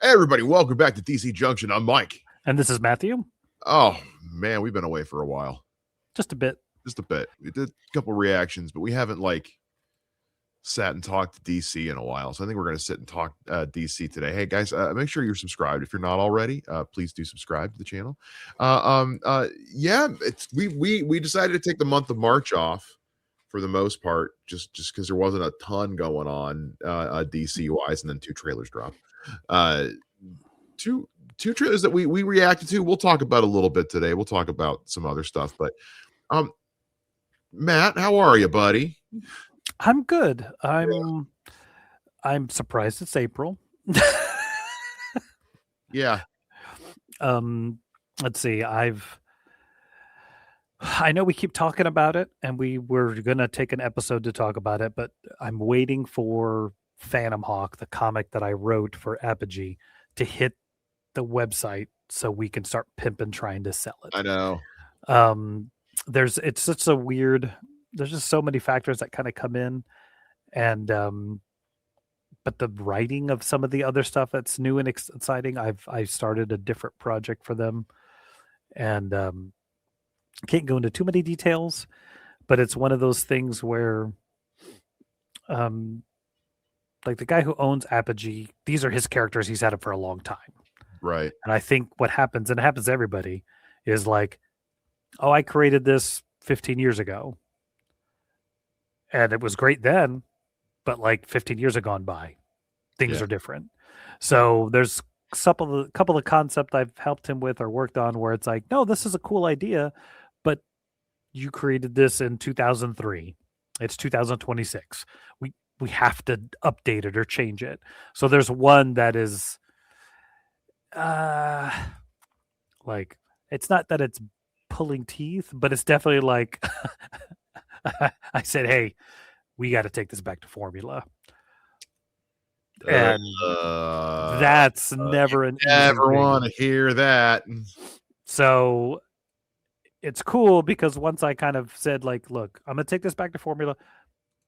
Hey, everybody, welcome back to DC Junction. I'm Mike. And this is Matthew. Oh, man, we've been away for a while. Just a bit. Just a bit. We did a couple reactions, but we haven't, sat and talked to DC in a while. So I think we're going to sit and talk DC today. Hey, guys, make sure you're subscribed. If you're not already, please do subscribe to the channel. Yeah, we decided to take the month of March off for the most part, just because there wasn't a ton going on DC-wise, and then 2 trailers dropped. Two trailers that we reacted to. We'll talk about a little bit today. We'll talk about some other stuff, but Matt, how are you, buddy? I'm good. I'm surprised it's April. Yeah. Let's see. I know we keep talking about it, and we were gonna take an episode to talk about it, but I'm waiting for Phantom Hawk, the comic that I wrote for Apogee, to hit the website so we can start pimping trying to sell it. I know. It's such a weird. There's just so many factors that kind of come in, and but the writing of some of the other stuff that's new and exciting. I started a different project for them, and can't go into too many details, but it's one of those things where like the guy who owns Apogee, these are his characters. He's had it for a long time. Right. And I think what happens, and it happens to everybody, is like, oh, I created this 15 years ago. And it was great then, but like 15 years have gone by. Things are different. So there's a couple of concepts I've helped him with or worked on where it's like, no, this is a cool idea, but you created this in 2003. It's 2026. We have to update it or change it. So there's one that is like, it's not that it's pulling teeth, but it's definitely like I said, hey, we got to take this back to formula. And that's never an never want to hear that. So it's cool because once I kind of said, like, look, I'm going to take this back to formula.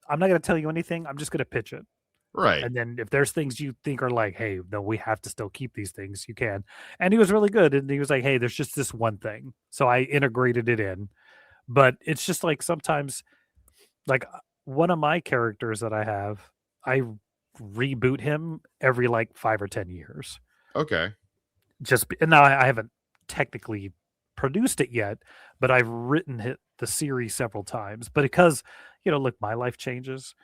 I'm not going to tell you anything. I'm just going to pitch it. Right. And then if there's things you think are like, hey, no, we have to still keep these things, you can. And he was really good. And he was like, hey, there's just this one thing. So I integrated it in. But it's just like sometimes, like one of my characters that I have, I reboot him every like 5 or 10 years. Okay. And now I haven't technically produced it yet, but I've written the series several times. But because, look, my life changes,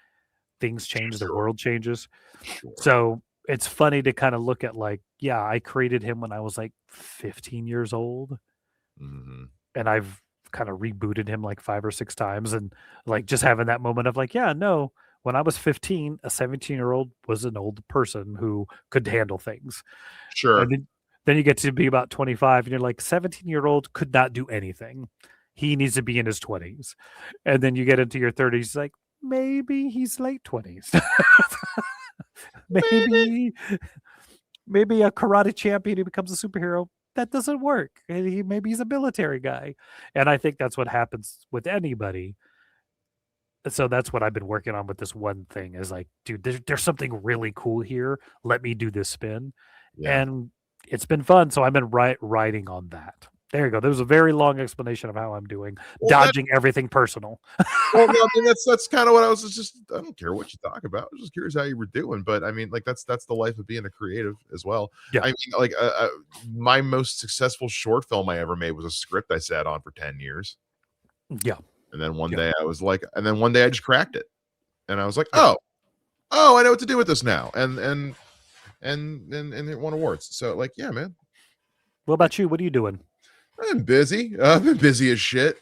things change, the world changes. Sure. So it's funny to kind of look at like, yeah, I created him when I was like 15 years old. Mm-hmm. And I've kind of rebooted him like 5 or 6 times, and like just having that moment of like, yeah, no, when I was 15, a 17-year-old was an old person who could handle things. Sure. And then you get to be about 25 and you're like, 17-year-old could not do anything. He needs to be in his 20s. And then you get into your 30s, like maybe he's late 20s. maybe a karate champion who becomes a superhero. That doesn't work. Maybe he's a military guy. And I think that's what happens with anybody. So that's what I've been working on with this one thing is like, dude, there's something really cool here. Let me do this spin. Yeah. And it's been fun. So I've been writing on that. There you go. There was a very long explanation of how I'm doing, dodging everything personal. Well, no, I mean, that's kind of what I was just, I don't care what you talk about. I was just curious how you were doing, but I mean, like that's the life of being a creative as well. Yeah. I mean, like my most successful short film I ever made was a script I sat on for 10 years. Yeah. And then one day I was like, and then one day I just cracked it. And I was like, oh, I know what to do with this now. And it won awards. So like, yeah, man. What about you? What are you doing? I'm busy. I've been busy as shit.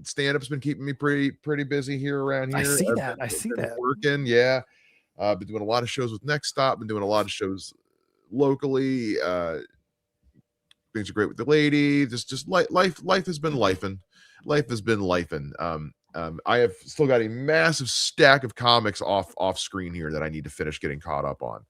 Stand-up's been keeping me pretty busy here around here. I see that. Working, yeah. Been doing a lot of shows with Next Stop. Been doing a lot of shows locally. Things are great with the lady. Just life has been lifing. Life has been lifing. I have still got a massive stack of comics off screen here that I need to finish getting caught up on.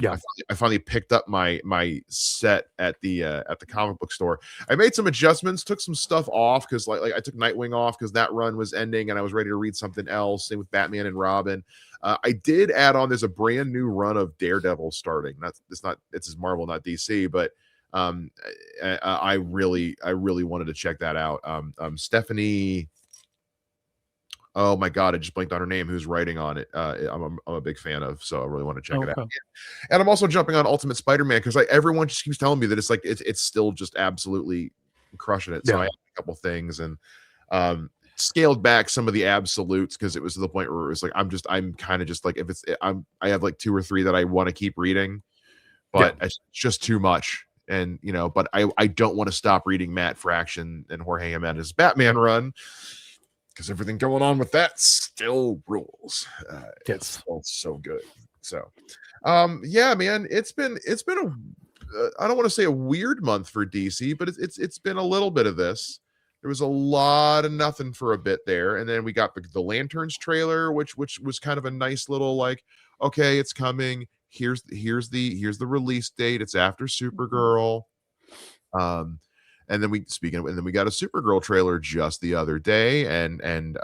Yeah. I finally picked up my set at the comic book store. I made some adjustments, took some stuff off because like I took Nightwing off because that run was ending and I was ready to read something else. Same with Batman and Robin. I did add on. There's a brand new run of Daredevil starting. It's Marvel, not DC, but I really wanted to check that out. Stephanie. Oh my God, I just blanked on her name. Who's writing on it? I'm a big fan of, so I really want to check it out. Okay. And I'm also jumping on Ultimate Spider-Man because everyone just keeps telling me that it's still just absolutely crushing it. So I Yeah. have a couple things and scaled back some of the absolutes because it was to the point where it was like I'm kind of just like I have like 2 or 3 that I want to keep reading, but Yeah. it's just too much. And but I don't want to stop reading Matt Fraction and Jorge Jimenez's Batman run because everything going on with that still rules. It's Yes. still so good. So, yeah, man, it's been a I don't want to say a weird month for DC, but it's been a little bit of this. There was a lot of nothing for a bit there, and then we got the Lanterns trailer, which was kind of a nice little like, okay, it's coming. Here's the release date. It's after Supergirl. And then we got a Supergirl trailer just the other day, and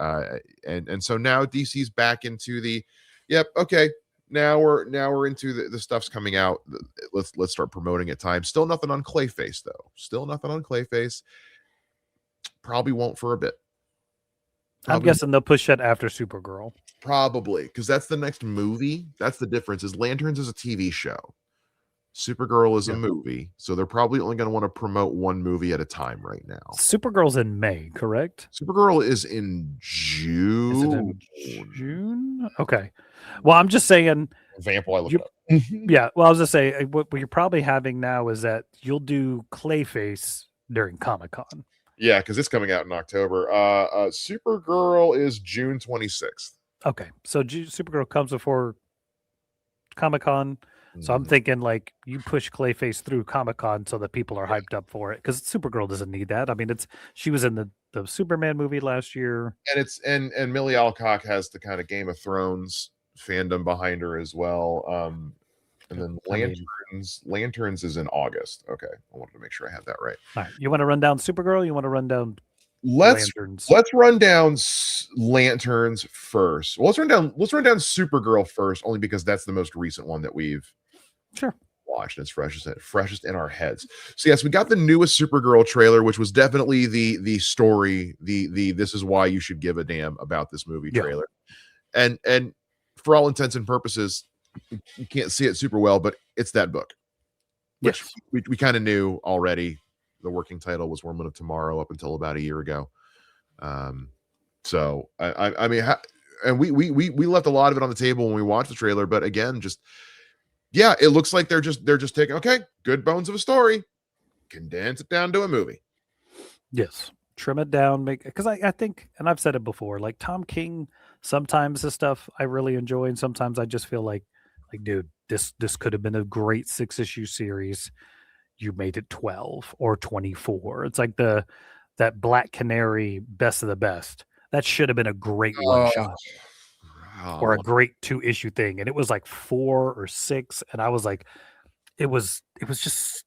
so now DC's back into the, yep, okay, now we're into the stuff's coming out. Let's start promoting it time. Still nothing on Clayface though. Still nothing on Clayface. Probably won't for a bit. I'm guessing they'll push that after Supergirl. Probably because that's the next movie. That's the difference. Is Lanterns is a TV show. Supergirl is a movie, so they're probably only going to want to promote one movie at a time right now. Supergirl's in May, correct? Supergirl is in June. Is it in June? Okay. Well, I'm just saying. Vamp while I look it up. Yeah. Well, I was just say what you're probably having now is that you'll do Clayface during Comic-Con. Yeah, because it's coming out in October. Supergirl is June 26th. Okay, so Supergirl comes before Comic-Con. So I'm thinking like you push Clayface through Comic-Con so that people are hyped up for it because Supergirl doesn't need that. I mean, she was in the Superman movie last year, and Millie Alcock has the kind of Game of Thrones fandom behind her as well. And then Lanterns is in August. Okay, I wanted to make sure I had that right. All right, you want to run down Supergirl? You want to run down Lanterns? Let's run down Lanterns first. Well, let's run down Supergirl first, only because that's the most recent one that we've watched. It's freshest in our heads. So yes, we got the newest Supergirl trailer, which was definitely the story, the this is why you should give a damn about this movie trailer. And for all intents and purposes, you can't see it super well, but it's that book, which we kind of knew already. The working title was Woman of Tomorrow up until about a year ago. So I mean, and we left a lot of it on the table when we watched the trailer, but again, just it looks like they're just taking, okay, good bones of a story, condense it down to a movie. Yes, trim it down, because I think, and I've said it before, like Tom King, sometimes the stuff I really enjoy, and sometimes I just feel like dude, this could have been a great 6-issue series. You made it 12 or 24. It's like that Black Canary Best of the Best. That should have been a great one shot. Or a great 2-issue thing. And it was like 4 or 6. And I was like, it was just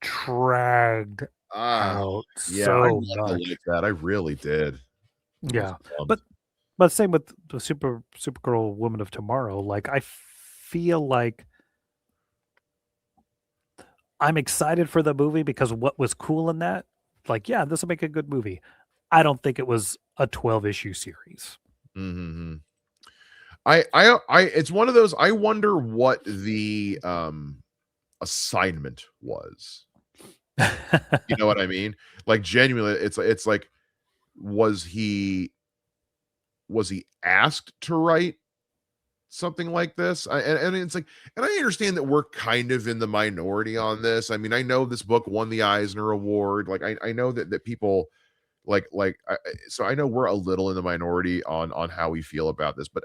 dragged out so much. That I really did. Yeah. But same with the Supergirl Woman of Tomorrow. Like I feel like I'm excited for the movie because what was cool in that, like, yeah, this will make a good movie. I don't think it was a 12-issue series. Mm-hmm. I it's one of those, I wonder what the assignment was. You know what I mean? Like genuinely, it's like, was he asked to write something like this? And it's like, and I understand that we're kind of in the minority on this. I mean, I know this book won the Eisner Award. Like I know that people so I know we're a little in the minority on how we feel about this, but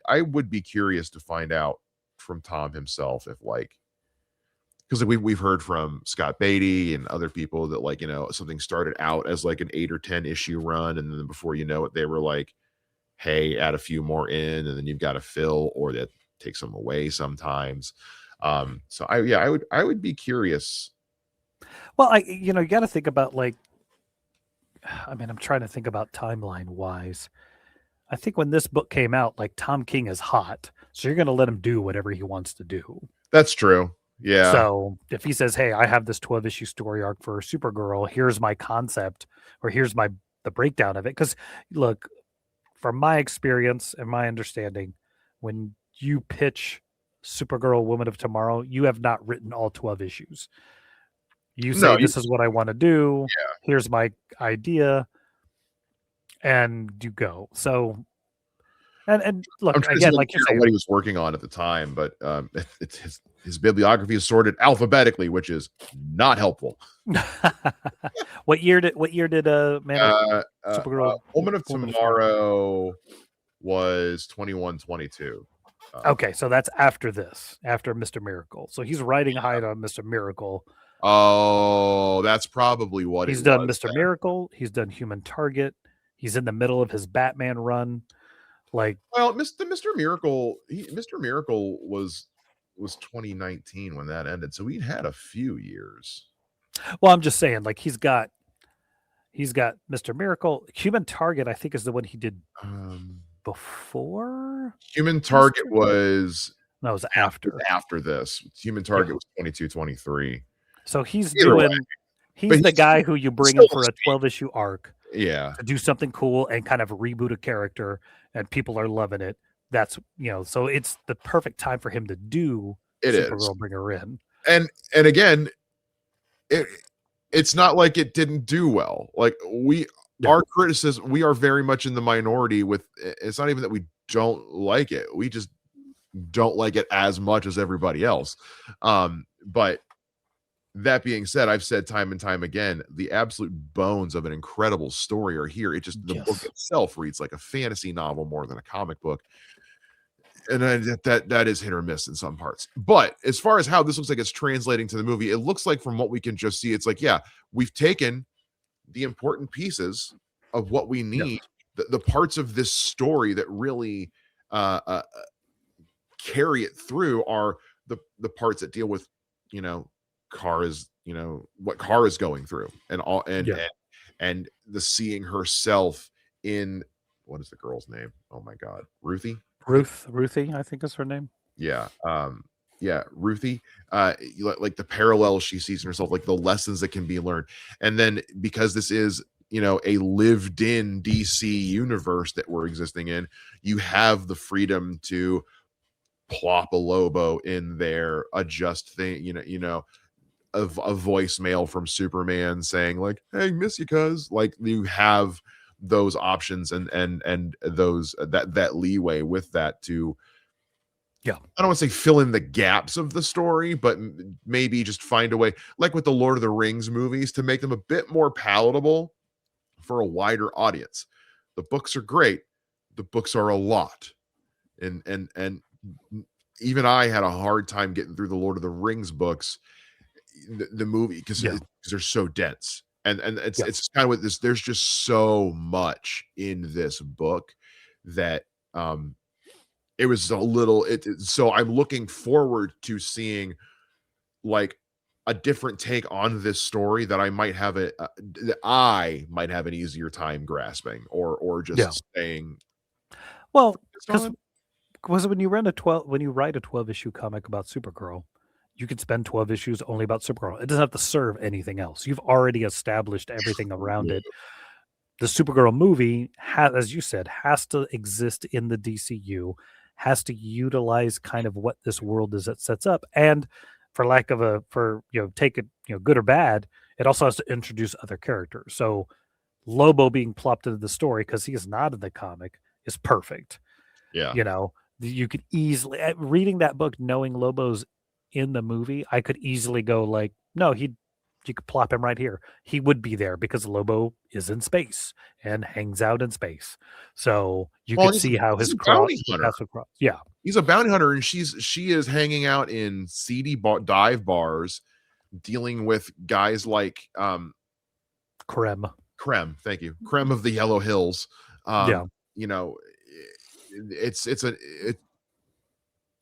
I would be curious to find out from Tom himself if because we've heard from Scott Beatty and other people that something started out as like an 8 or 10 issue run, and then before you know it, they were like, hey, add a few more in, and then you've got to fill, or that takes them away sometimes. So I would be curious. Well, you got to think about like, I mean, I'm trying to think about timeline wise. I think when this book came out, like Tom King is hot, so you're going to let him do whatever he wants to do. That's true. Yeah. So if he says, "Hey, I have this 12 issue story arc for Supergirl. Here's my concept, or here's the breakdown of it." Because look, from my experience and my understanding, when you pitch Supergirl, Woman of Tomorrow, you have not written all 12 issues. You say, No, "This is what I want to do. Here's my idea," and you go. So, and I'm look trying to see again, like you're saying, what he was working on at the time, but it's his bibliography is sorted alphabetically, which is not helpful. what year did Supergirl Woman of Tomorrow was 21-22. Okay, so that's after this, after Mr. Miracle. So he's riding high on Mr. Miracle. Oh, that's probably what he's done. Mr. Miracle. He's done Human Target. He's in the middle of his Batman run. Like, well, Mr. Miracle, Mr. Miracle was 2019 when that ended, so he'd had a few years. Well, I'm just saying, like he's got Mr. Miracle. Human Target, I think, is the one he did before. Human Target was after this. Human Target was 22-23. So he's the guy who you bring in for a 12 issue arc. Yeah. To do something cool and kind of reboot a character, and people are loving it. That's so it's the perfect time for him to do Supergirl, bring her in. And again, it's not like it didn't do well. Like our criticism, we are very much in the minority with it's not even that we don't like it. We just don't like it as much as everybody else. But that being said, I've said time and time again, the absolute bones of an incredible story are here. It just the book itself reads like a fantasy novel more than a comic book. And that is hit or miss in some parts. But as far as how this looks like it's translating to the movie, it looks like from what we can just see, it's like, yeah, we've taken the important pieces of what we need, the parts of this story that really carry it through are the parts that deal with, what Kara is going through and the seeing herself in, what is the girl's name? Oh my God. Ruthie, I think is her name. Yeah. Ruthie, like the parallels she sees in herself, like the lessons that can be learned. And then because this is, a lived in DC universe that we're existing in, you have the freedom to plop a Lobo in there, adjust thing, a voicemail from Superman saying like, "Hey, miss you, cuz." Like you have those options and those that leeway with that to, I don't want to say fill in the gaps of the story, but maybe just find a way, like with the Lord of the Rings movies, to make them a bit more palatable for a wider audience. The books are great. The books are a lot. And even I had a hard time getting through the Lord of the Rings books, the movie, because they're so dense. And it's kind of with this, there's just so much in this book that it was a little so I'm looking forward to seeing like a different take on this story that I might have that I might have an easier time grasping or just saying. Well, because when you write a 12 issue comic about Supergirl, you could spend 12 issues only about Supergirl. It doesn't have to serve anything else. You've already established everything around it. The Supergirl movie, as you said, has to exist in the DCU, has to utilize kind of what this world is that sets up. And for lack of take it, good or bad, it also has to introduce other characters. So Lobo being plopped into the story because he is not in the comic is perfect. Yeah. You could easily, reading that book, knowing Lobo's in the movie, I could easily go like, no, you could plop him right here. He would be there because Lobo is in space and hangs out in space. So you can see how his yeah. He's a bounty hunter, and she is hanging out in seedy dive bars, dealing with guys like Krem. Thank you. Krem of the Yellow Hills. It's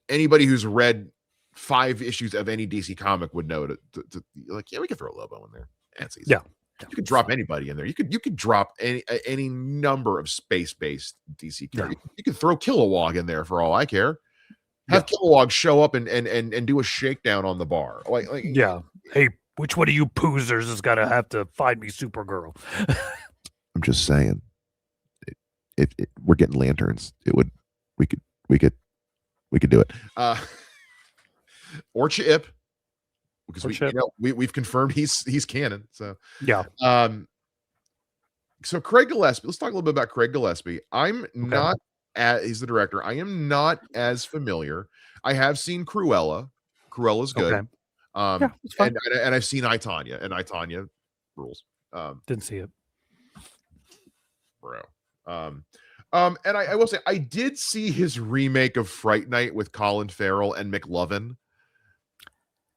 anybody who's read 5 issues of any DC comic would know to like, yeah, we could throw Lobo in there. That's easy. Yeah. You could drop anybody in there. You could drop any number of space-based DC characters. Yeah. You could throw Kilowog in there for all I care. Have Yeah. Kilowog show up and do a shakedown on the bar. Like Yeah. Hey, which one of you poozers is gonna have to find me Supergirl? I'm just saying, if we're getting lanterns, we could do it. Or Chip, because we've confirmed he's canon. So yeah. So Craig Gillespie. Let's talk a little bit about Craig Gillespie. He's the director. I am not as familiar. I have seen Cruella. Cruella's good. Okay. Yeah, it's fine. And I've seen I, Tonya, and I, Tonya rules. Didn't see it. Bro. And I will say I did see his remake of Fright Night with Colin Farrell and McLovin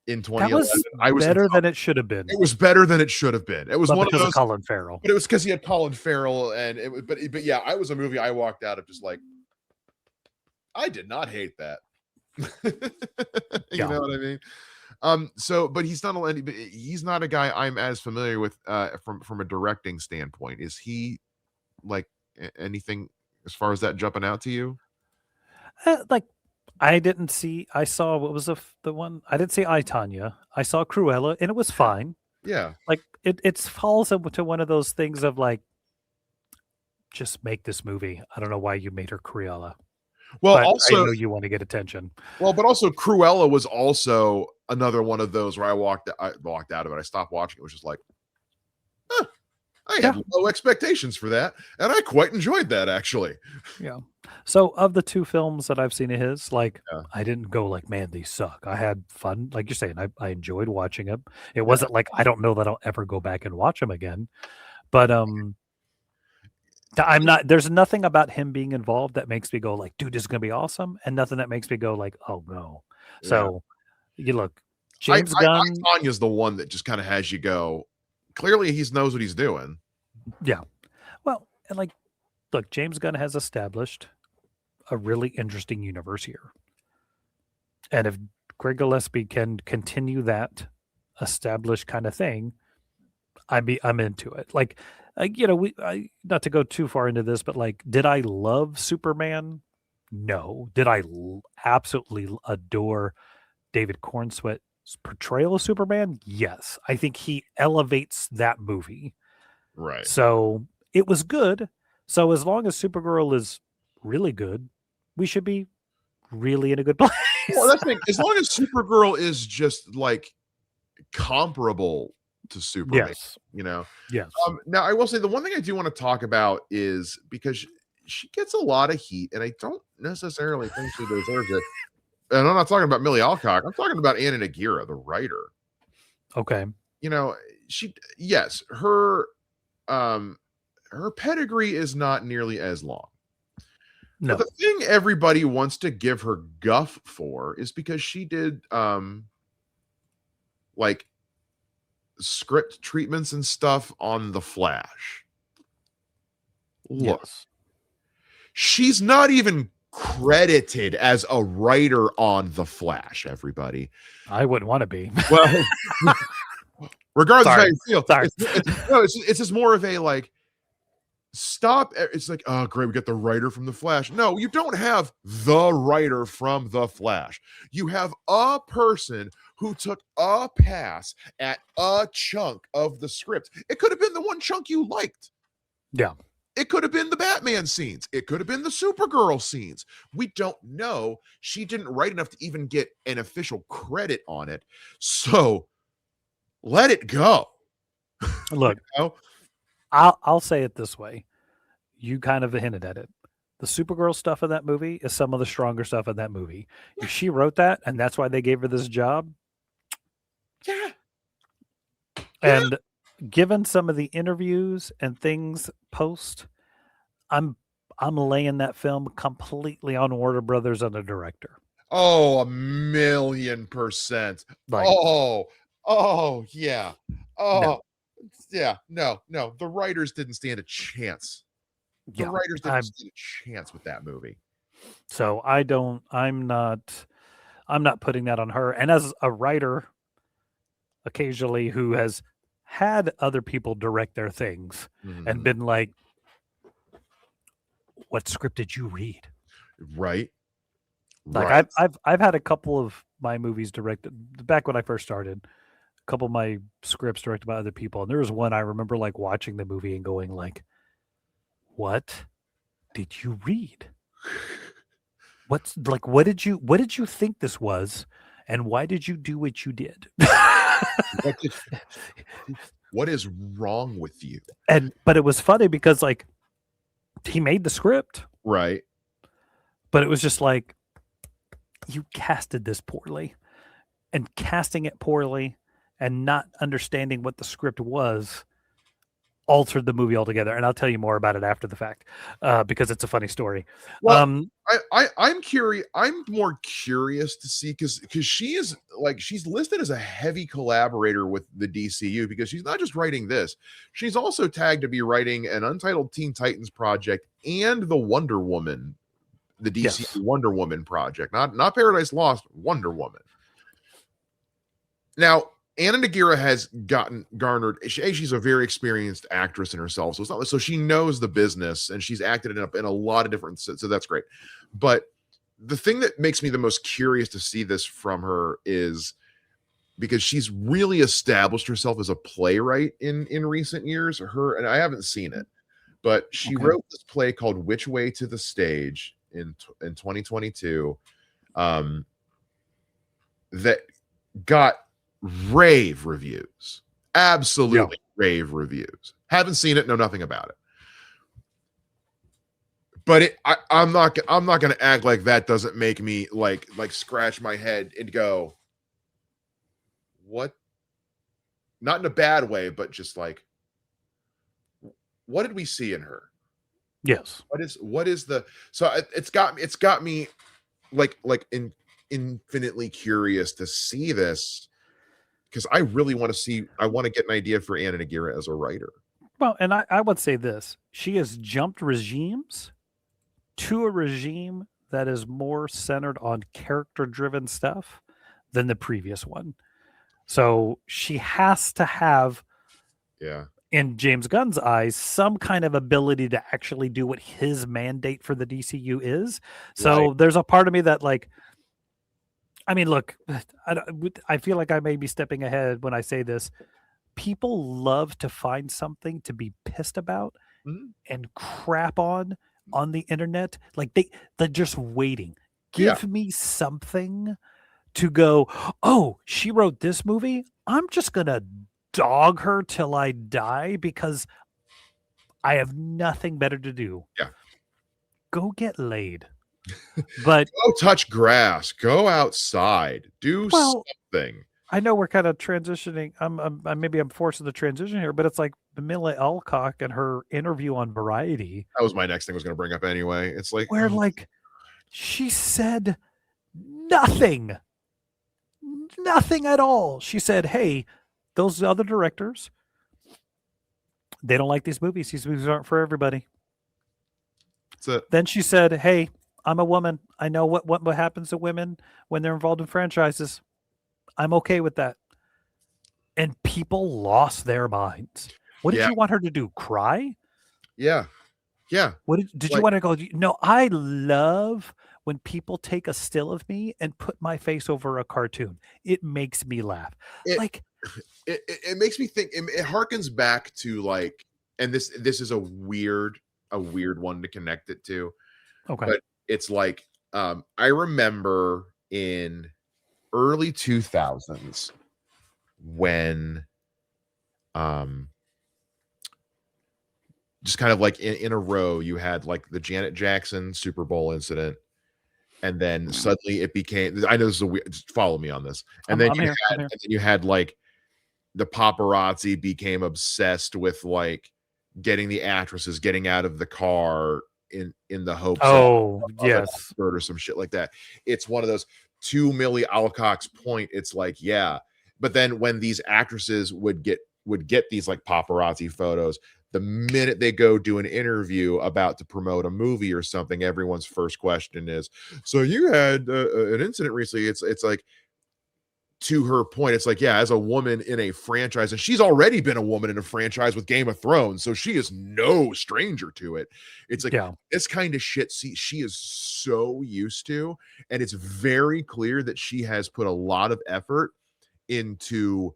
in 2011. That was better than it should have been. It was better than it should have been. It was one of those Colin Farrell. But it was because he had Colin Farrell, and it was, but yeah, I was a movie I walked out of just like, I did not hate that. You know what I mean? But he's not a guy I'm as familiar with from a directing standpoint. Is he like anything as far as that jumping out to you? Like, I didn't see. I saw what was the one. I didn't see I, Tonya. I saw Cruella, and it was fine. Yeah, like it falls into one of those things of like, just make this movie. I don't know why you made her Cruella. Well, but also, I know you want to get attention. Well, but also Cruella was also another one of those where I walked out of it. I stopped watching. It was just like, I had low expectations for that, and I quite enjoyed that, actually. Yeah. So of the 2 films that I've seen of his, like, I didn't go like, man, these suck. I had fun. Like you're saying, I enjoyed watching them. It wasn't like, I don't know that I'll ever go back and watch them again. But there's nothing about him being involved that makes me go like, dude, this is going to be awesome. And nothing that makes me go like, oh no. Yeah. So you look, James Gunn. Tanya's the one that just kind of has you go, clearly he knows what he's doing. Yeah. Well, and like, look, James Gunn has established a really interesting universe here. And if Craig Gillespie can continue that established kind of thing, I'm into it. Like, not to go too far into this, but like, did I love Superman? No. Did I absolutely adore David Cornsweet's portrayal of Superman? Yes. I think he elevates that movie. Right. So it was good. So as long as Supergirl is really good, we should be really in a good place. Well, that's the thing. As long as Supergirl is just like comparable to Superman, yes. Yes. Now, I will say the one thing I do want to talk about is because she gets a lot of heat, and I don't necessarily think she deserves it. And I'm not talking about Millie Alcock. I'm talking about Anna Nagira, the writer. Okay. Her pedigree is not nearly as long. No. But the thing everybody wants to give her guff for is because she did like script treatments and stuff on The Flash. Look, yes. She's not even credited as a writer on The Flash, everybody. I wouldn't want to be. Well, regardless of how you feel. It's just more of a like, stop. It's like, oh, great, we got the writer from The Flash. No, you don't have the writer from The Flash. You have a person who took a pass at a chunk of the script. It could have been the one chunk you liked. Yeah. It could have been the Batman scenes. It could have been the Supergirl scenes. We don't know. She didn't write enough to even get an official credit on it. So let it go. Look, I'll say it this way. You kind of hinted at it. The Supergirl stuff in that movie is some of the stronger stuff in that movie. If she wrote that and that's why they gave her this job. Yeah. And given some of the interviews and things post, I'm laying that film completely on Warner Brothers and the director. Oh, 1,000,000%. Like, yeah. Oh, yeah. No. The writers didn't stand a chance. The writers didn't stand a chance with that movie. So I'm not I'm not putting that on her. And as a writer, occasionally who has had other people direct their things and Mhm. been like, "What script did you read?" Right. Like Right. I've had a couple of my movies directed back when I first started. A couple of my scripts directed by other people, and there was one I remember like watching the movie and going like, "What did you read? What's like what did you think this was, and why did you do what you did?" What did what is wrong with you? And but it was funny because like he made the script, Right. but it was just like you casted this poorly, and casting it poorly and not understanding what the script was altered the movie altogether. And I'll tell you more about it after the fact because it's a funny story. Well, Um, I'm curious. I'm more curious to see because she is like she's listed as a heavy collaborator with the DCU because she's not just writing this, she's also tagged to be writing an Untitled Teen Titans project and the Wonder Woman, the yes. DCU Wonder Woman project, not Paradise Lost, Wonder Woman. Now, Anna Nagira has garnered. She's a very experienced actress in herself, so it's not so she knows the business and she's acted in a lot of different. So that's great. But the thing that makes me the most curious to see this from her is because she's really established herself as a playwright in recent years. Her and I haven't seen it, but she Okay. wrote this play called "Which Way to the Stage" in 2022. Um, that got rave reviews. Yeah. Absolutely rave reviews. Haven't seen it, know nothing about it. But I'm not gonna act like that doesn't make me like scratch my head and go, what? Not in a bad way, but just like, what did we see in her? Yes. What is the so it's got me infinitely curious to see this because I really want to see. I want to get an idea for Anna Nagira as a writer. Well, and I would say this: she has jumped regimes to a regime that is more centered on character-driven stuff than the previous one. So she has to have, Yeah. in James Gunn's eyes, some kind of ability to actually do what his mandate for the DCU is. Right. So there's a part of me that, like, I mean, look, I feel like I may be stepping ahead when I say this. People love to find something to be pissed about Mhm. and crap on the internet. Like they're just waiting. Yeah. Give me something to go, oh, she wrote this movie. I'm just gonna dog her till I die because I have nothing better to do. Yeah. Go get laid. But Go touch grass. Go outside. Do well, something. I know we're kind of transitioning. Maybe I'm forcing the transition here, but it's like Mila Alcock and her interview on Variety, That was my next thing I was going to bring up anyway. It's like, where oh, like she said nothing, nothing at all. She said, "Hey, those other directors, they don't like these movies. These movies aren't for everybody." it's a Then she said, "Hey, I'm a woman. I know what happens to women when they're involved in franchises. I'm okay with that." And people lost their minds. What did yeah, you want her to do? Cry? yeah, yeah. What did you Like want to go? No, I love when people take a still of me and put my face over a cartoon. It makes me laugh. it, Like, it makes me think. It harkens back to like, and this is a weird one to connect it to, okay, but it's like, I remember in early 2000s when um just kind of like in a row you had like the Janet Jackson Super Bowl incident and then suddenly it became I know this is a weird just follow me on this and then I'm here. I'm here. you had like the paparazzi became obsessed with like getting the actresses getting out of the car in the hopes Oh of an yes, expert or some shit like that. It's one of those to Millie Alcock's point. It's like, yeah. But then when these actresses would get these like paparazzi photos, the minute they go do an interview about to promote a movie or something, everyone's first question is, "So you had an incident recently?" It's like, to her point, it's like, yeah, as a woman in a franchise, and she's already been a woman in a franchise with Game of Thrones, so she is no stranger to it. It's like Yeah. this kind of shit. See, she is so used to, and it's very clear that she has put a lot of effort into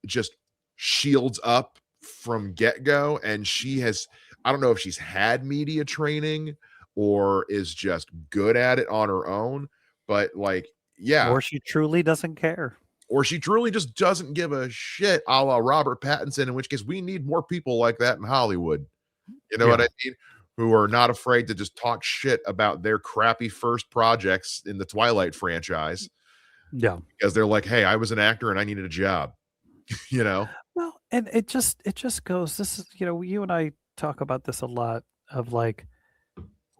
just shields up from get go. And she has, I don't know if she's had media training or is just good at it on her own, but like, yeah, Or she truly doesn't care. or she truly just doesn't give a shit, a la Robert Pattinson, in which case we need more people like that in Hollywood. You know what Yeah. I mean? Who are not afraid to just talk shit about their crappy first projects in the Twilight franchise Yeah. because they're like, hey, I was an actor and I needed a job, you know? Well, and it just goes, this is, you and I talk about this a lot of like,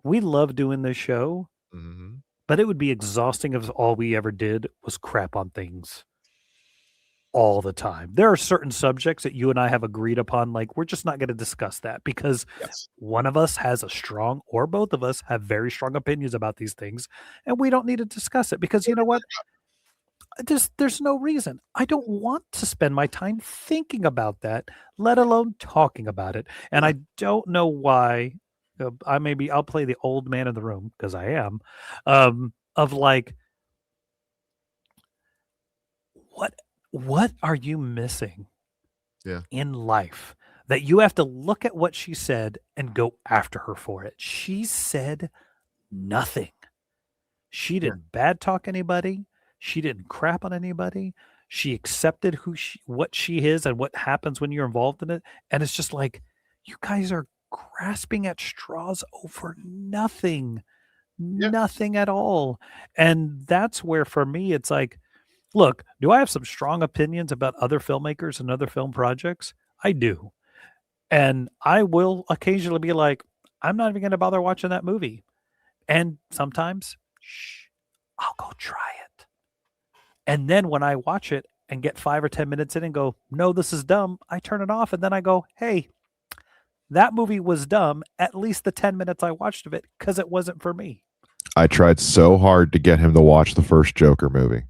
we love doing this show, Mhm. but it would be exhausting if all we ever did was crap on things all the time. There are certain subjects that you and I have agreed upon, like we're just not going to discuss that because Yes. one of us has a strong, or both of us have very strong opinions about these things, and we don't need to discuss it because you know what? There's no reason. I don't want to spend my time thinking about that, let alone talking about it. And Yeah. I don't know why. I'll play the old man in the room because I am. Of like, what what are you missing Yeah. in life that you have to look at what she said and go after her for it? She said nothing. She Yeah. didn't bad talk anybody. She didn't crap on anybody. She accepted what she is and what happens when you're involved in it. And it's just like, you guys are grasping at straws over nothing, Yeah. nothing at all. And that's where, for me, it's like, look, do I have some strong opinions about other filmmakers and other film projects? I do. And I will occasionally be like, I'm not even going to bother watching that movie. And sometimes, shh, I'll go try it. And then when I watch it and get 5 or 10 minutes in and go, no, this is dumb, I turn it off and then I go, hey, that movie was dumb, at least the 10 minutes I watched of it, because it wasn't for me. I tried so hard to get him to watch the first Joker movie.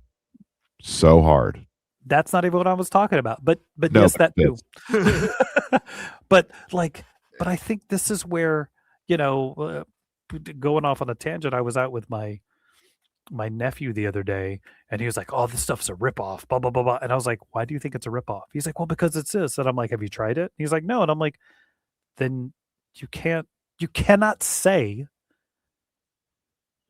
So hard. That's not even what I was talking about. But No, yes, but that too. it's but like, but I think this is where, going off on a tangent, I was out with my nephew the other day and he was like, oh, this stuff's a ripoff, blah, blah, blah, blah. And I was like, why do you think it's a ripoff? He's like, well, because it's this. And I'm like, have you tried it? He's like, no. And I'm like, then you cannot say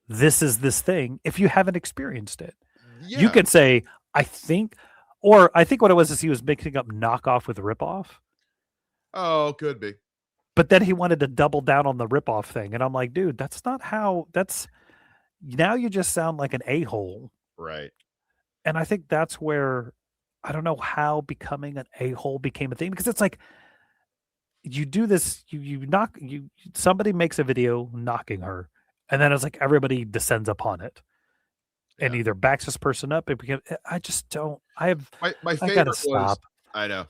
this is this thing if you haven't experienced it. You yeah. can say, I think what it was is he was mixing up knockoff with ripoff, Oh, could be. but then he wanted to double down on the ripoff thing. And I'm like, dude, that's not how now you just sound like an a-hole. Right. And I think that's where I don't know how becoming an a-hole became a thing, because it's like you do this, somebody makes a video knocking her, and then it's like everybody descends upon it and Yeah. either backs this person up. I just don't. My I favorite gotta was, stop. I know.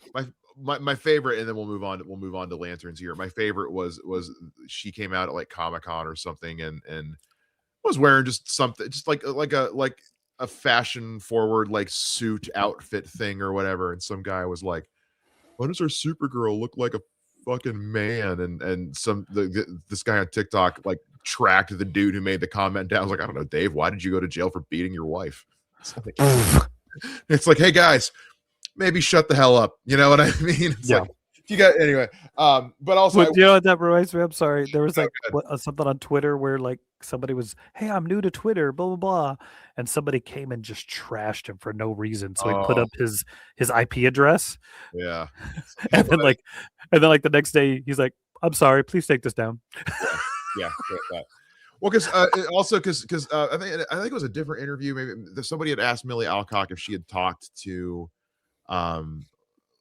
My favorite, and then we'll move on to lanterns here. My favorite was she came out at like Comic-Con or something and was wearing just something, just like a fashion forward like suit outfit thing or whatever. And some guy was like, why does our Supergirl look like a fucking man? And this guy on TikTok like tracked the dude who made the comment down. I was like, I don't know, Dave, why did you go to jail for beating your wife? It's like, hey guys, maybe shut the hell up. You know what I mean? It's Yeah. like, you got anyway. But also, But you know what that reminds me? I'm sorry. There was Oh, like something on Twitter where like somebody was, "Hey, I'm new to Twitter," blah blah blah, and somebody came and just trashed him for no reason. So he put oh up his IP address, yeah. and then like the next day he's like, "I'm sorry, please take this down." Yeah. Well, because also because I think it was a different interview. Maybe somebody had asked Millie Alcock if she had talked to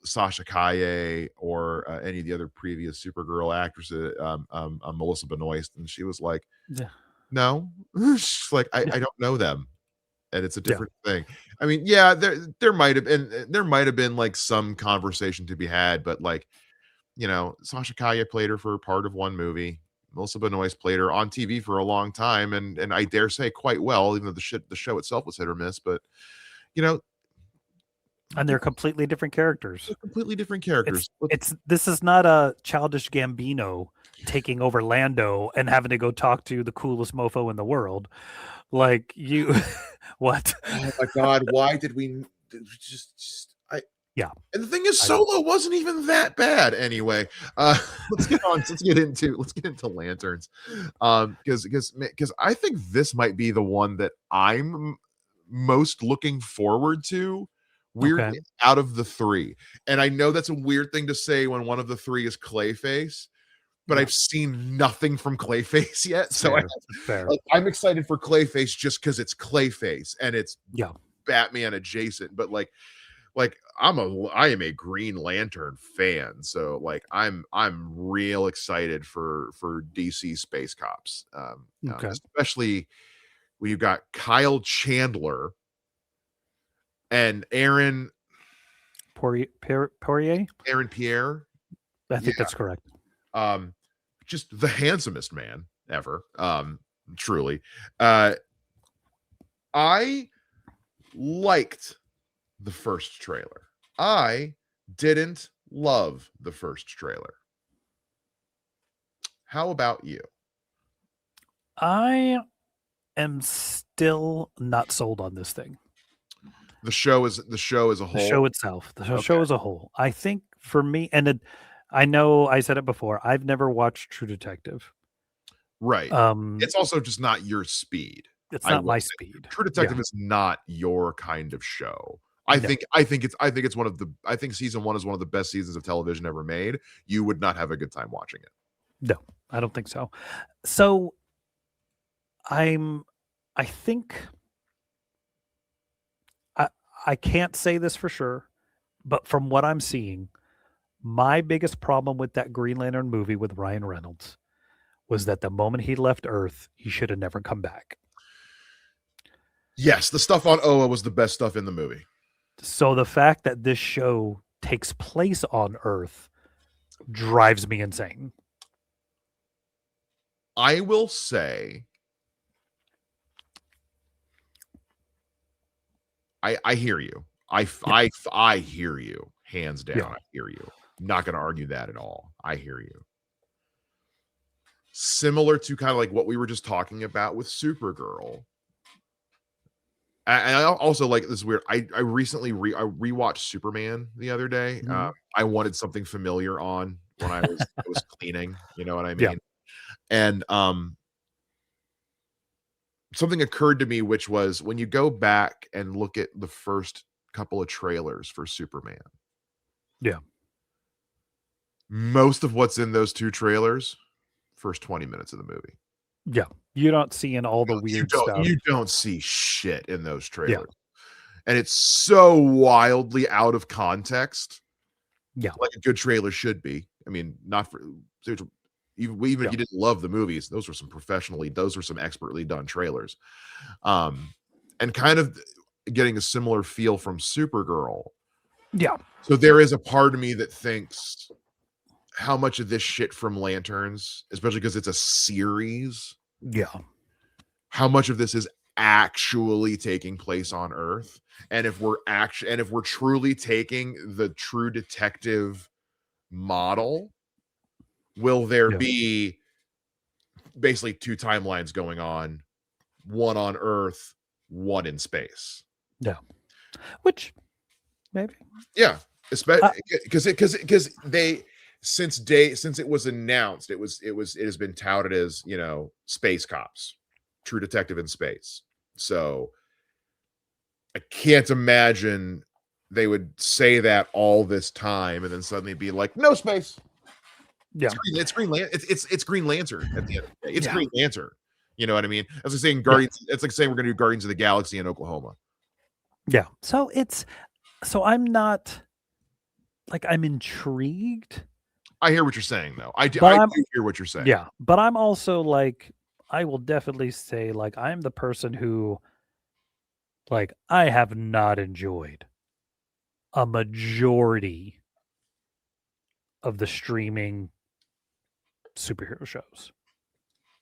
Sasha Kaye or any of the other previous Supergirl actresses, Melissa Benoist, and she was like, Yeah. "No," she's like, I don't know them, and it's a Yeah. different thing. I mean, yeah, there might have been like some conversation to be had, but like, Sasha Kaye played her for part of one movie. Melissa Benoist played her on TV for a long time, and I dare say quite well, even though the show itself was hit or miss. But you know, And they're completely different characters. they're completely different characters. This is not a Childish Gambino taking over Lando and having to go talk to the coolest mofo in the world. Like you, what? Oh my God! Why did we just I? Yeah. And the thing is, Solo wasn't even that bad anyway. Let's get on. Let's get into Lanterns, because I think this might be the one that I'm most looking forward to. Weirdly, out of the three, and I know that's a weird thing to say when one of the three is Clayface, but I've seen nothing from Clayface yet, so I'm excited for Clayface just because it's Clayface and it's Batman adjacent. But like I am a Green Lantern fan, so like I'm real excited for DC Space Cops, especially when you've got Kyle Chandler and Aaron Poirier. Aaron Pierre. I think that's correct. Just the handsomest man ever. Truly. I liked the first trailer. I didn't love the first trailer. How about you? I am still not sold on this thing. The show as a whole. The show itself. The show as a whole. I think for me, and I know I said it before, I've never watched True Detective. Right. It's also just not your speed. It's not my speed. True Detective is not your kind of show. I think season 1 is one of the best seasons of television ever made. You would not have a good time watching it. No, I don't think so. So I think I can't say this for sure, but from what I'm seeing, my biggest problem with that Green Lantern movie with Ryan Reynolds was that the moment he left Earth, he should have never come back. Yes, the stuff on Oa was the best stuff in the movie. So the fact that this show takes place on Earth drives me insane. I will say I hear you. I hear you. Hands down, I hear you. Not going to argue that at all. I hear you. Similar to kind of like what we were just talking about with Supergirl. And I also like this weird. I recently rewatched Superman the other day. I wanted something familiar on when I was cleaning. You know what I mean? And something occurred to me, which was when you go back and look at the first couple of trailers for Superman. Yeah. Most of what's in those two trailers, first 20 minutes of the movie. Yeah. You're not seeing all the weird stuff. You don't see shit in those trailers. And it's so wildly out of context. Yeah. Like a good trailer should be. I mean, not for even if you didn't love the movies, those were some expertly done trailers. And kind of getting a similar feel from Supergirl. Yeah. So there is a part of me that thinks how much of this shit from Lanterns, especially because it's a series. Yeah. How much of this is actually taking place on Earth? And if we're truly taking the True Detective model, will there be basically two timelines going on, one on Earth, one in space? Yeah. Which maybe. Yeah. Especially because they since it was announced, it has been touted as, Space Cops, True Detective in space. So I can't imagine they would say that all this time and then suddenly be like, no space. Yeah, it's Green Lantern at the end of the day. It's Green Lantern. You know what I mean? As like saying Guardians, it's like saying we're gonna do Guardians of the Galaxy in Oklahoma. Yeah. So I'm not like, I'm intrigued. I hear what you're saying though. I do hear what you're saying. Yeah. But I'm also like, I will definitely say, like, I'm the person who, like, I have not enjoyed a majority of the streaming superhero shows.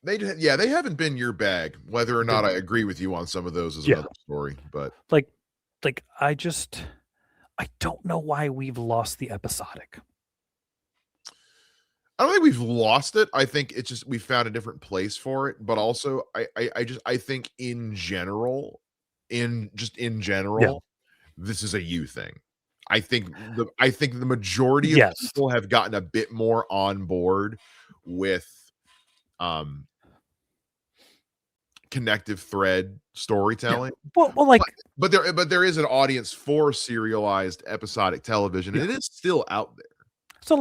They haven't been your bag. Whether or not I agree with you on some of those is another story. But like I don't know why we've lost the episodic. I don't think we've lost it. I think it's just we found a different place for it. But also, I think in general, this is a you thing. I think the majority of people have gotten a bit more on board with connective thread storytelling. Well, but there is an audience for serialized episodic television, and it is still out there. So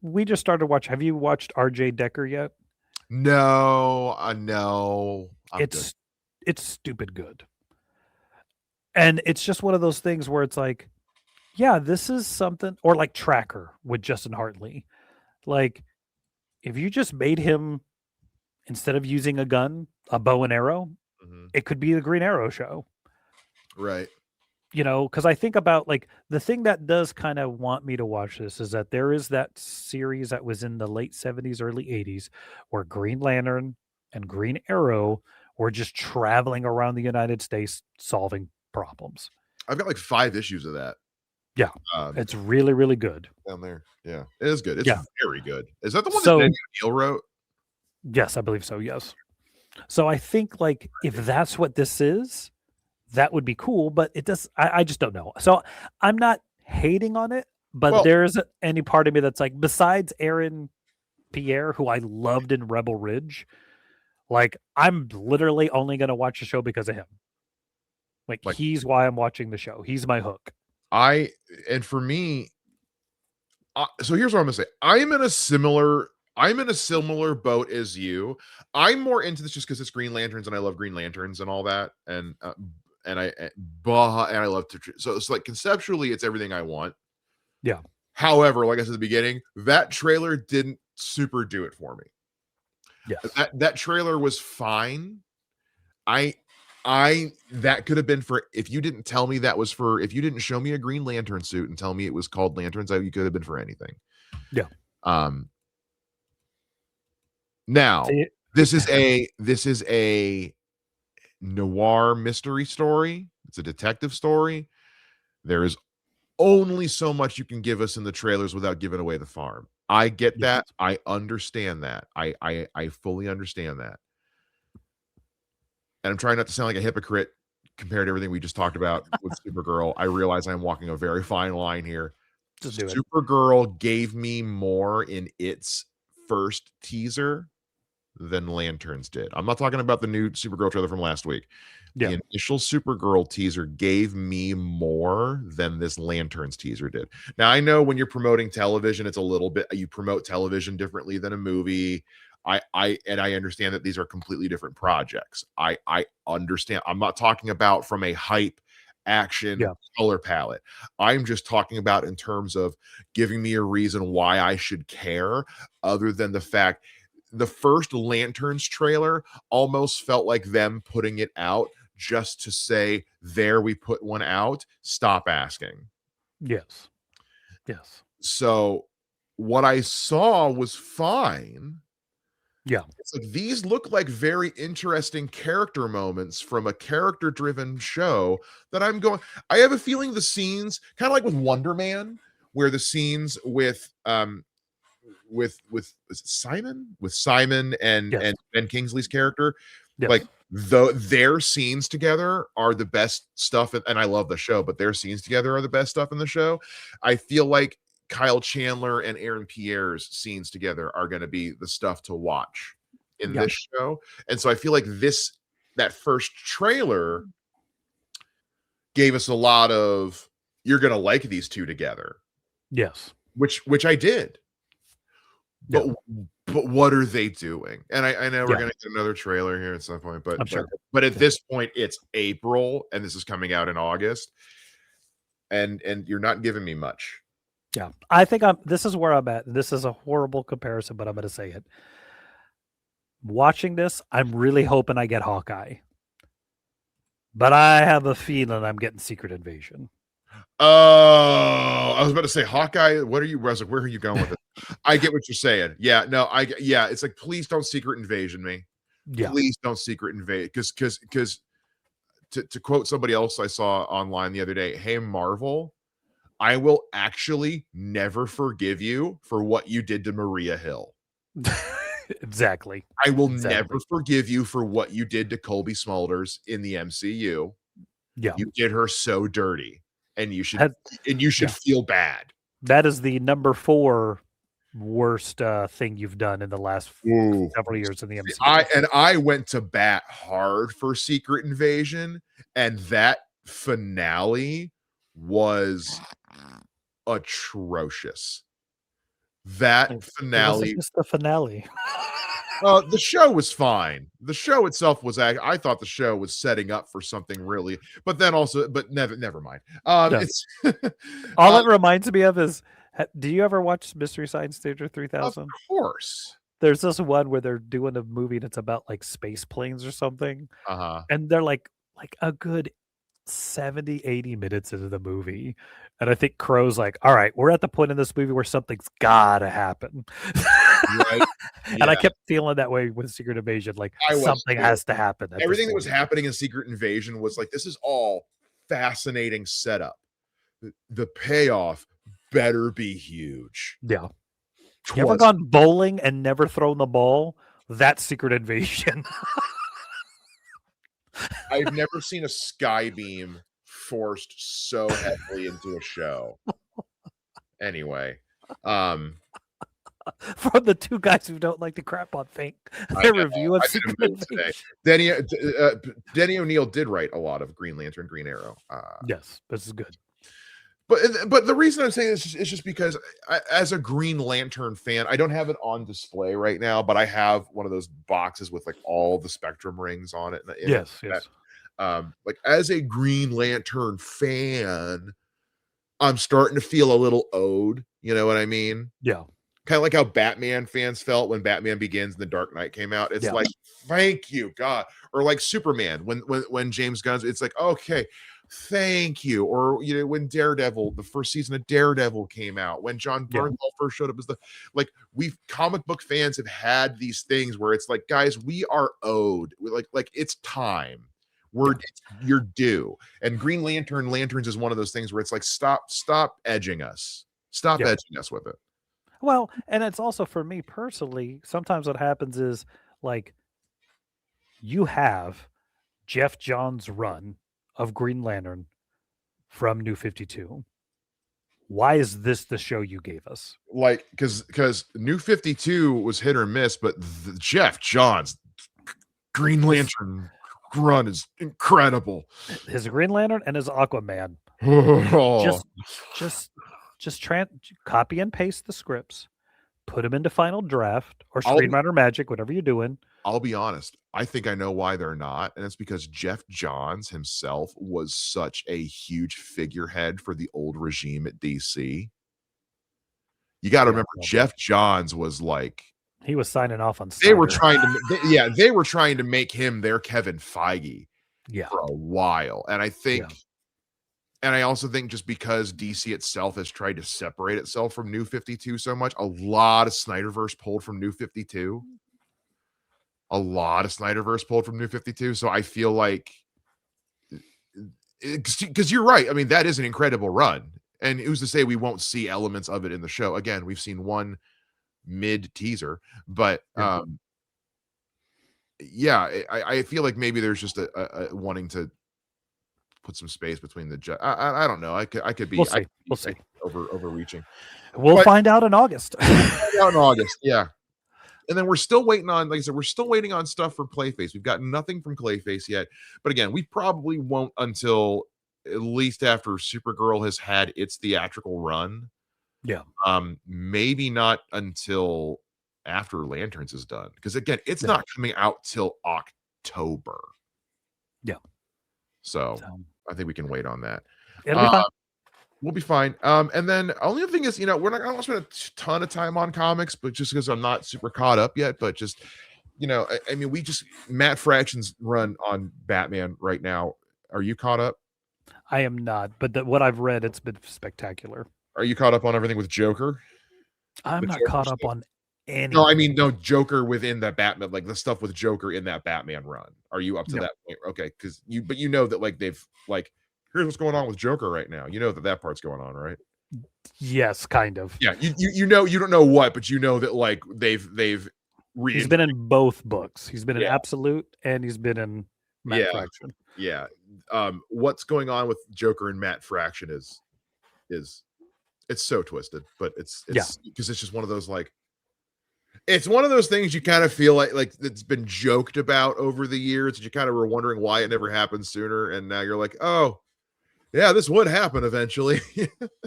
we just started watching. Have you watched RJ Decker yet? No, no. It's stupid good. And it's just one of those things where it's like, yeah, this is something, or like Tracker with Justin Hartley. Like, if you just made him, instead of using a gun, a bow and arrow, it could be the Green Arrow show. Right. Because I think about the thing that does kind of want me to watch this is that there is that series that was in the late 70s, early 80s, where Green Lantern and Green Arrow were just traveling around the United States solving problems. I've got 5 issues of that. Yeah. It's really, really good. Down there. Yeah. It is good. It's very good. Is that the one that Daniel Neal wrote? Yes, I believe so. Yes. So I think if that's what this is, that would be cool, but it does. I just don't know. So I'm not hating on it, but there isn't any part of me that's besides Aaron Pierre, who I loved in Rebel Ridge, I'm literally only going to watch the show because of him. He's why I'm watching the show. He's my hook. And for me, so here's what I'm going to say. I'm in a similar boat as you. I'm more into this just because it's Green Lanterns and I love Green Lanterns and all that. And I love to. So it's conceptually, it's everything I want. Yeah. However, like I said at the beginning, that trailer didn't super do it for me. Yeah. That trailer was fine. That could have been for, if you didn't tell me if you didn't show me a Green Lantern suit and tell me it was called Lanterns, you could have been for anything. Yeah. Now this is a noir mystery story. It's a detective story. There is only so much you can give us in the trailers without giving away the farm. I get that. I understand that. I fully understand that. And I'm trying not to sound like a hypocrite compared to everything we just talked about with Supergirl. I realize I'm walking a very fine line here. Supergirl gave me more in its first teaser than Lanterns did. I'm not talking about the new Supergirl trailer from last week. The initial Supergirl teaser gave me more than this Lanterns teaser did. Now, I know when you're promoting television, it's a little bit, you promote television differently than a movie. I understand that these are completely different projects. I understand. I'm not talking about from a hype action color palette. I'm just talking about in terms of giving me a reason why I should care, other than the fact the first Lanterns trailer almost felt like them putting it out just to say, there, we put one out, stop asking. Yes. So what I saw was fine. Yeah. It's these look like very interesting character moments from a character-driven show that I have a feeling the scenes, kind of like with Wonder Man, where the scenes with Simon and Ben Kingsley's character, their scenes together are the best stuff, and I love the show, but their scenes together are the best stuff in the show. I feel like Kyle Chandler and Aaron Pierre's scenes together are going to be the stuff to watch in this show. And so I feel like that first trailer gave us a lot of, you're going to like these two together. Yes. Which I did. But what are they doing? And I know we're going to get another trailer here at some point, but but at this point it's April and this is coming out in August, and you're not giving me much. Yeah, I think this is where I'm at. This is a horrible comparison, but I'm going to say it. Watching this, I'm really hoping I get Hawkeye, but I have a feeling I'm getting Secret Invasion. Oh, I was about to say Hawkeye. What are you? I was like, where are you going with it? I get what you're saying. Yeah, no, yeah. It's like, please don't secret invasion me. Yeah. Please don't secret invade, because to quote somebody else I saw online the other day, hey Marvel, I will actually never forgive you for what you did to Maria Hill. Exactly. I will Exactly. never forgive you for what you did to Colby Smulders in the MCU. Yeah. You did her so dirty, and you should That, yeah. feel bad. That is the number 4 worst thing you've done in the last Ooh. several years in the MCU. I went to bat hard for Secret Invasion, and that finale was atrocious. That It wasn't finale, just the finale. the show was fine. The show itself was, I thought the show was setting up for something really, but then also, but never mind. No. It's All it reminds me of is, do you ever watch Mystery Science Theater of 3000? course. There's this one where they're doing a movie that's about like space planes or something, Uh-huh. and they're like a good 70, 80 minutes into the movie. And I think Crow's like, all right, we're at the point in this movie where something's gotta happen. Right. And I Yeah. kept feeling that way with Secret Invasion, like I was something too. has to happen. at this Everything that was point. happening in Secret Invasion was like, this is all fascinating setup. The payoff better be huge. Yeah. You ever gone bowling and never thrown the ball? That's Secret Invasion. I've never seen a sky beam forced so heavily into a show. Anyway, From the 2 guys who don't like to crap on Fink, I their know, review of I did Secret a move today. Invasion. Denny O'Neil did write a lot of Green Lantern, Green Arrow. Yes, this is good. But the reason I'm saying this is just because as a Green Lantern fan, I don't have it on display right now, but I have one of those boxes with like all the Spectrum rings on it. Yes, yes. Like as a Green Lantern fan, I'm starting to feel a little owed. You know what I mean? Yeah. Kind of like how Batman fans felt when Batman Begins and The Dark Knight came out. It's like, thank you, God. Or like Superman when James Gunn's, it's like, okay, thank you. Or when Daredevil, the first season of Daredevil came out, when John Bernthal first showed up as we've comic book fans have had these things where it's like, guys, we are owed. Like it's time. You're due. And Green Lanterns is one of those things where it's like, stop edging us. Stop edging us with it. Well, and it's also for me personally, sometimes what happens is like you have Jeff Johns' run of Green Lantern from New 52. Why is this the show you gave us? Like, because New 52 was hit or miss, but Jeff Johns' Green Lantern run is incredible. His Green Lantern and his Aquaman. Just copy and paste the scripts, put them into Final Draft or Screenwriter Magic, whatever you're doing. I'll be honest. I think I know why they're not, and it's because Jeff Johns himself was such a huge figurehead for the old regime at DC. You got to remember, Jeff Johns was like, he was signing off on. They were trying to, they were trying to make him their Kevin Feige, for a while, and I think. Yeah. And I also think just because DC itself has tried to separate itself from New 52 so much, a lot of Snyderverse pulled from New 52. A lot of Snyderverse pulled from New 52. So I feel like, because you're right. I mean, that is an incredible run. And who's to say we won't see elements of it in the show? Again, we've seen one mid teaser, but I feel like maybe there's just a wanting to put some space between the I don't know. I could be we'll see. Overreaching. We'll find out in August. Yeah. And then we're still waiting on, like I said, we're still waiting on stuff for Clayface. We've got nothing from Clayface yet. But again, we probably won't until at least after Supergirl has had its theatrical run. Yeah. Maybe not until after Lanterns is done. Because again, it's not coming out till October. Yeah. So I think we can wait on that. It'll be fine. We'll be fine. And then only other thing is, we're not going to spend a ton of time on comics, but just because I'm not super caught up yet, but just, I mean, Matt Fraction's run on Batman right now. Are you caught up? I am not, but what I've read, it's been spectacular. Are you caught up on everything with Joker? I'm The not Joker caught up stuff? on No, I mean anything. no Joker within the Batman, like the stuff with Joker in that Batman run. Are you up to No. that point? Okay, because but you know that like they've like here's what's going on with Joker right now. You know that part's going on, right? Yes, kind of. Yeah, you know you don't know what, but you know that like they've He's re been in both books. He's been in yeah Absolute and he's been in Matt yeah Fraction. yeah. What's going on with Joker and Matt Fraction is it's so twisted, but Yeah. it's because it's just one of those like it's one of those things you kind of feel like it's been joked about over the years, and you kind of were wondering why it never happened sooner, and now you're like, oh yeah, this would happen eventually.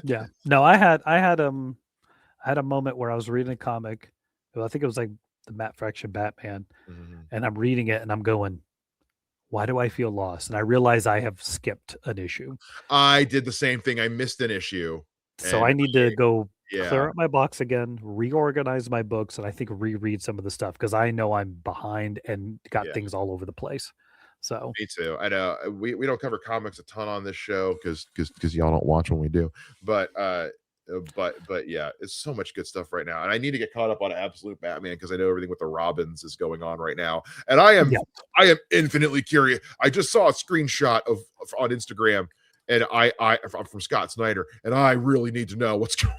Yeah. No, I had a moment where I was reading a comic. Well, I think it was like the Matt Fraction Batman, Mhm. and I'm reading it and I'm going, why do I feel lost? And I realize I have skipped an issue. I did the same thing. I missed an issue, So and I need to go yeah, clear out my box again, reorganize my books, and I think reread some of the stuff because I know I'm behind and got yeah. things all over the place. So Me too. I know we don't cover comics a ton on this show because y'all don't watch when we do. But yeah, it's so much good stuff right now, and I need to get caught up on Absolute Batman because I know everything with the Robins is going on right now, and yeah, I am infinitely curious. I just saw a screenshot of on Instagram, and I'm from Scott Snyder, and I really need to know what's going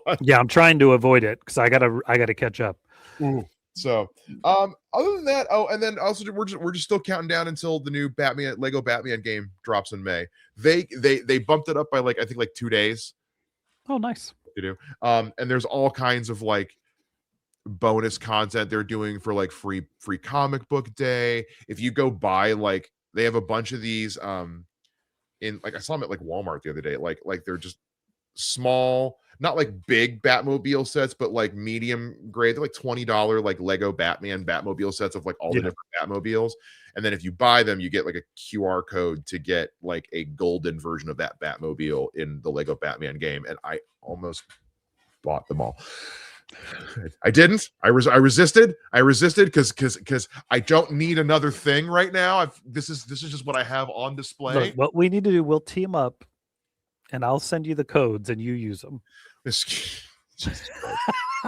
on. yeah, I'm trying to avoid it because I gotta catch up. Ooh. So, other than that, oh, and then also we're just still counting down until the new Batman Lego Batman game drops in May. They bumped it up by like I think like 2 days Oh, nice. to do. And there's all kinds of like bonus content they're doing for like free comic book day. If you go buy like they have a bunch of these in like I saw them at like Walmart the other day. Like they're just small, not like big Batmobile sets, but like medium grade. They're like $20 like Lego Batmobile sets of like all the Yeah. different Batmobiles. And then if you buy them, you get like a QR code to get like a golden version of that Batmobile in the Lego Batman game. And I almost bought them all. I didn't. I resisted. I resisted because I don't need another thing right now. This is just what I have on display. Look, what we need to do, we'll team up, and I'll send you the codes, and you use them. Jesus Christ.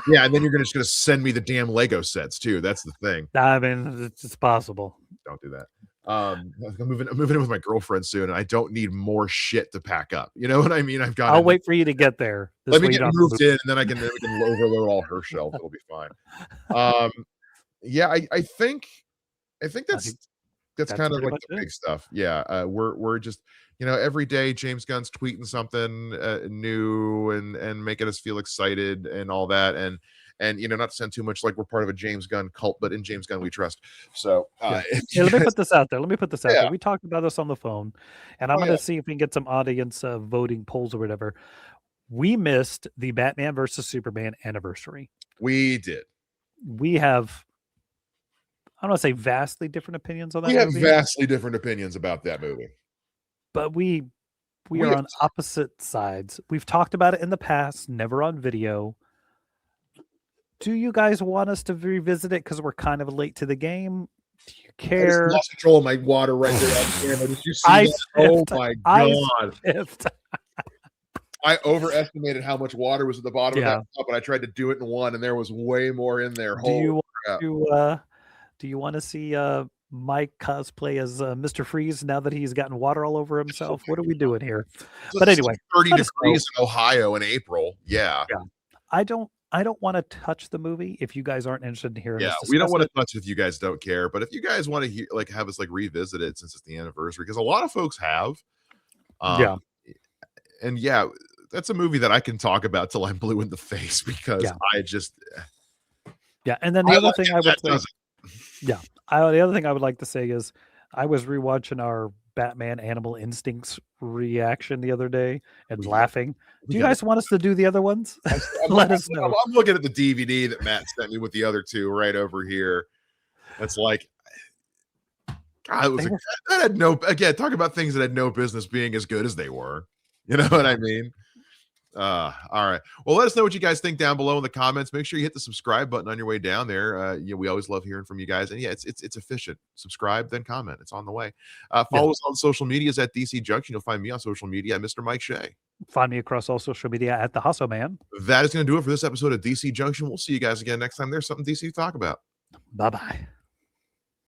Yeah, and then you're just gonna send me the damn Lego sets too. That's the thing. I mean, it's possible. Don't do that. I'm moving in with my girlfriend soon, and I don't need more shit to pack up. You know what I mean? I've got. I'll wait for you to get there. This Let me way you get don't have to moved move. in, and then we can overload all her shelves. It'll be fine. Yeah, I think I that's think that's that's kind of pretty like much the it. big stuff. Yeah, we're just every day James Gunn's tweeting something new and making us feel excited and all that, and not to sound too much like we're part of a James Gunn cult, but in James Gunn we trust. So Yeah. if Yeah, you let me guys, put this out there. Let me put this out yeah, there. We talked about this on the phone, and I'm oh going yeah, to see if we can get some audience voting polls or whatever. We missed the Batman versus Superman anniversary. we did. We have, I don't want to say vastly different opinions on We that have movie, vastly different opinions about that movie. but we We are have, on opposite sides. We've talked about it in the past, never on video. Do you guys want us to revisit it because we're kind of late to the game? Do you I just care? lost control of my water right there on camera. Did you see I that? Oh spiffed. my I god. spiffed. I overestimated how much water was at the bottom of Yeah. that cup, and I tried to do it in one, and there was way more in there. Do Holy you want crap. do you want to see Mike cosplay as Mr. Freeze now that he's gotten water all over himself? What are we doing here? But It's anyway, 30 let us know. degrees in Ohio in April. Yeah. Yeah. I don't want to touch the movie if you guys aren't interested in hearing Yeah. us We don't discuss want to it. touch it if you guys don't care. But if you guys want to hear like have us like revisit it since it's the anniversary, because a lot of folks have. Yeah. And yeah, that's a movie that I can talk about till I'm blue in the face because Yeah. I just Yeah. And then the I other like thing it, I would that say, doesn't. yeah, the other thing I would like to say is I was rewatching our Batman Animal Instincts reaction the other day and We- laughing. we Do you gotta- guys want us to do the other ones? I'm, Let us know. I'm looking at the DVD that Matt sent me with the other two right over here. That's like, God, They were- that had no, again, talk about things that had no business being as good as they were. You know what I mean? All right. Well, let us know what you guys think down below in the comments. Make sure you hit the subscribe button on your way down there. We always love hearing from you guys. And yeah, it's efficient. Subscribe, then comment. It's on the way. Yeah. Follow us on social medias at DC Junction. You'll find me on social media at Mr. Mike Shea. Find me across all social media at the Hustle Man. That is going to do it for this episode of DC Junction. We'll see you guys again next time. There's something DC to talk about. Bye bye.